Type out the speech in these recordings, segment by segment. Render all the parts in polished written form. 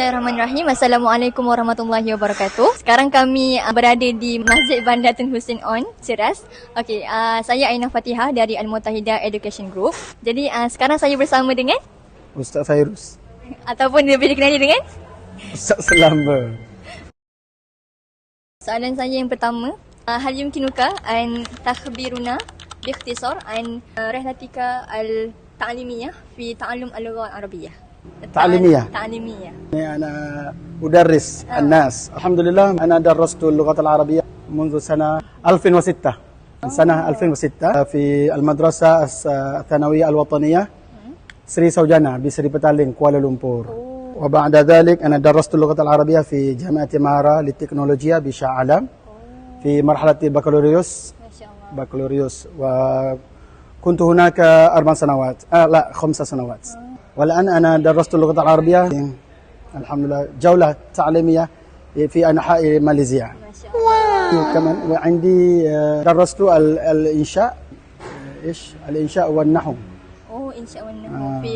Bismillahirrahmanirrahim. Assalamualaikum warahmatullahi wabarakatuh. Sekarang kami berada di Masjid Bandar Tun Hussein On, Ceras. Okey, saya Ainah Fatihah dari Al-Mutahidah Education Group. Jadi sekarang saya bersama dengan Ustaz Fairuz ataupun lebih dikenali dengan Ustaz Selamba. Soalan saya yang pertama, hal yumkinuka an takhbiruna biikhtisar an rihlatika al-ta'limiyah fi ta'allum al-lugha al-arabiyyah. تعليمية تعليمية. أنا أدرس الناس. الحمد لله أنا درست اللغة العربية منذ سنة 2006. سنة 2006 في المدرسة الثانوية الوطنية سري سوجانا بسري بتالين كوالالمبور. وبعد ذلك أنا درست اللغة العربية في جامعة مارا للتكنولوجيا بشاه عالم في مرحلة البكالوريوس. وكنت هناك 4 سنوات 5 سنوات. والآن أنا درست اللغة العربية الحمد لله جولة تعليمية في أنحاء ماليزيا. كمان وعندي درست الإنشاء الإنشاء والنحو. إنشاء والنحو في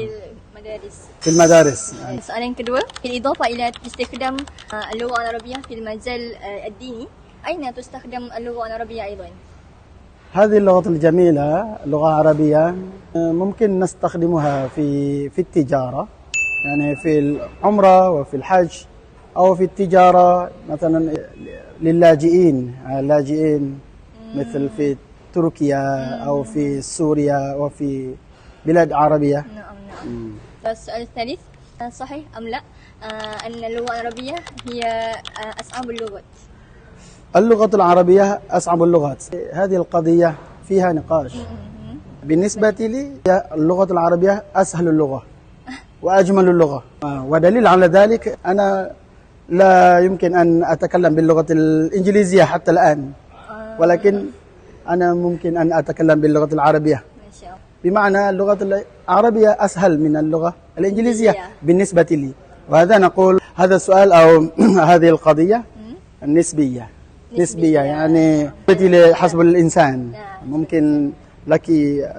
المدارس. في المدارس. السؤال yang kedua, بالإضافة إلى استخدام اللغة العربية في المجال الديني، أين تستخدم اللغة العربية أيضا؟ هذه اللغة الجميلة اللغة العربية ممكن نستخدمها في التجارة، يعني في العمرة وفي الحج، أو في التجارة مثلا للاجئين مثل في تركيا أو في سوريا وفي بلاد عربية. نعم. السؤال الثالث، صحيح أم لا أن اللغة العربية هي أصعب اللغات؟ اللغة العربية أصعب اللغات. هذه القضية فيها نقاش. بالنسبة لي اللغة العربية أسهل اللغة وأجمل اللغة، ودليل على ذلك أنا لا يمكن أن أتكلم باللغة الإنجليزية حتى الآن، ولكن أنا ممكن أن أتكلم باللغة العربية، بمعنى اللغة العربية أسهل من اللغة الإنجليزية بالنسبة لي. وهذا نقول هذا السؤال أو هذه القضية نسبية يعني حسب الإنسان. ممكن لك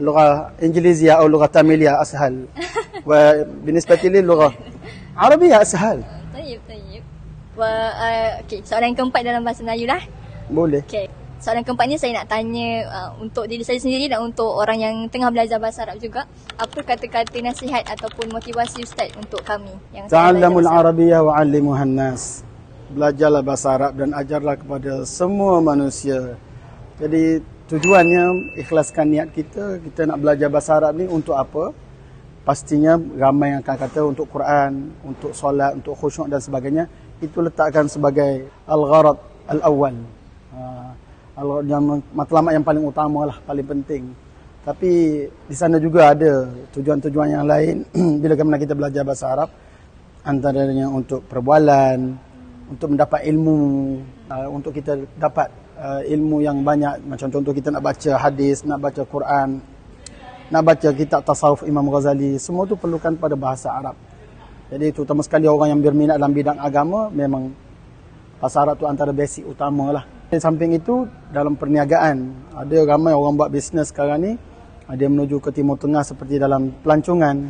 لغة إنجليزية أو لغة تاميلية أسهل، وبالنسبة لي اللغة عربية أسهل. طيب. Soalan keempat dalam bahasa Melayu lah. Boleh. Soalan keempat ni saya nak tanya untuk diri saya sendiri dan untuk orang yang tengah belajar bahasa Arab juga. Apa kata-kata nasihat ataupun motivasi Ustaz untuk kami yang Ta'allamul Arabiyyah wa 'allimuhan nas. Belajarlah bahasa Arab dan ajarlah kepada semua manusia. Jadi tujuannya ikhlaskan niat kita nak belajar bahasa Arab ni untuk apa? Pastinya ramai yang akan kata untuk Quran, untuk solat, untuk khusyuk dan sebagainya. Itu letakkan sebagai al-gharad al-awwal. Matlamat yang paling utama lah, paling penting. Tapi di sana juga ada tujuan-tujuan yang lain bila mana kita belajar bahasa Arab. Antaranya untuk perbualan, untuk mendapat ilmu, untuk kita dapat ilmu yang banyak. Macam contoh kita nak baca hadis, nak baca Quran, nak baca kitab tasawuf Imam Ghazali. Semua tu perlukan pada bahasa Arab. Jadi terutama sekali orang yang berminat dalam bidang agama, memang bahasa Arab tu antara basic utama lah. Di samping itu, dalam perniagaan, ada ramai orang buat bisnes sekarang ni. Ada yang menuju ke Timur Tengah seperti dalam pelancongan,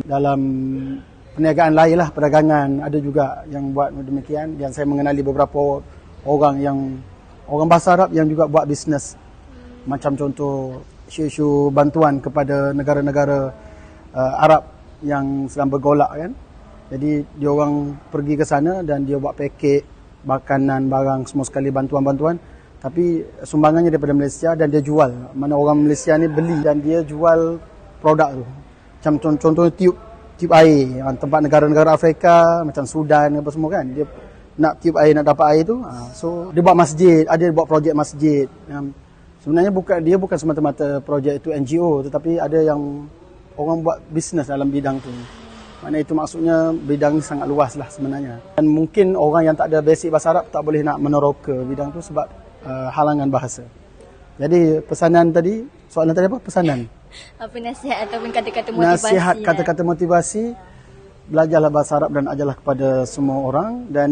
dalam perniagaan lain lah, perdagangan. Ada juga yang buat demikian. Dan saya mengenali beberapa orang bahasa Arab yang juga buat bisnes. Macam contoh isu-isu bantuan kepada negara-negara Arab yang sedang bergolak kan. Jadi dia orang pergi ke sana dan dia buat pakej makanan, barang, semua sekali bantuan-bantuan. Tapi sumbangannya daripada Malaysia dan dia jual. Mana orang Malaysia ni beli dan dia jual produk tu. Macam contoh tiup air, tempat negara-negara Afrika macam Sudan apa semua kan, dia nak tiup air, nak dapat air tu. So dia buat masjid, ada buat projek masjid. Sebenarnya bukan semata-mata projek itu NGO, tetapi ada yang orang buat bisnes dalam bidang tu. Maknanya itu maksudnya bidang ni sangat luas lah sebenarnya. Dan mungkin orang yang tak ada basic bahasa Arab tak boleh nak meneroka bidang tu sebab halangan bahasa. Jadi soalan tadi apa? Pesanan. Apa nasihat ataupun kata-kata motivasi? Nasihat kata-kata motivasi, belajarlah bahasa Arab dan ajarlah kepada semua orang dan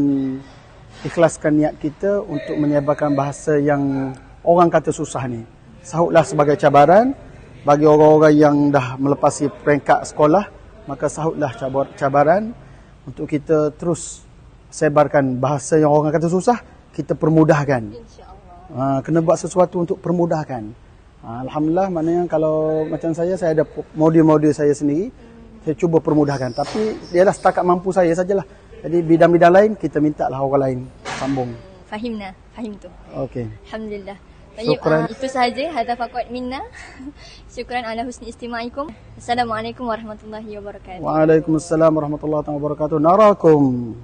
ikhlaskan niat kita untuk menyebarkan bahasa yang orang kata susah ni. Sahutlah sebagai cabaran bagi orang-orang yang dah melepasi peringkat sekolah, maka sahutlah cabaran untuk kita terus sebarkan bahasa yang orang kata susah, kita permudahkan. InsyaAllah. Kena buat sesuatu untuk permudahkan. Alhamdulillah, maknanya kalau macam saya ada modul-modul saya sendiri. Saya cuba permudahkan. Tapi dia dah setakat mampu saya sajalah. Jadi bidang-bidang lain, kita minta lah orang lain sambung. Fahim tu. Okey. Alhamdulillah. Baik, Syukran. itu sahaja hadza faqat minna. Syukran ala husni istima'ikum. Assalamualaikum warahmatullahi wabarakatuh. Waalaikumsalam warahmatullahi wabarakatuh. Narakum.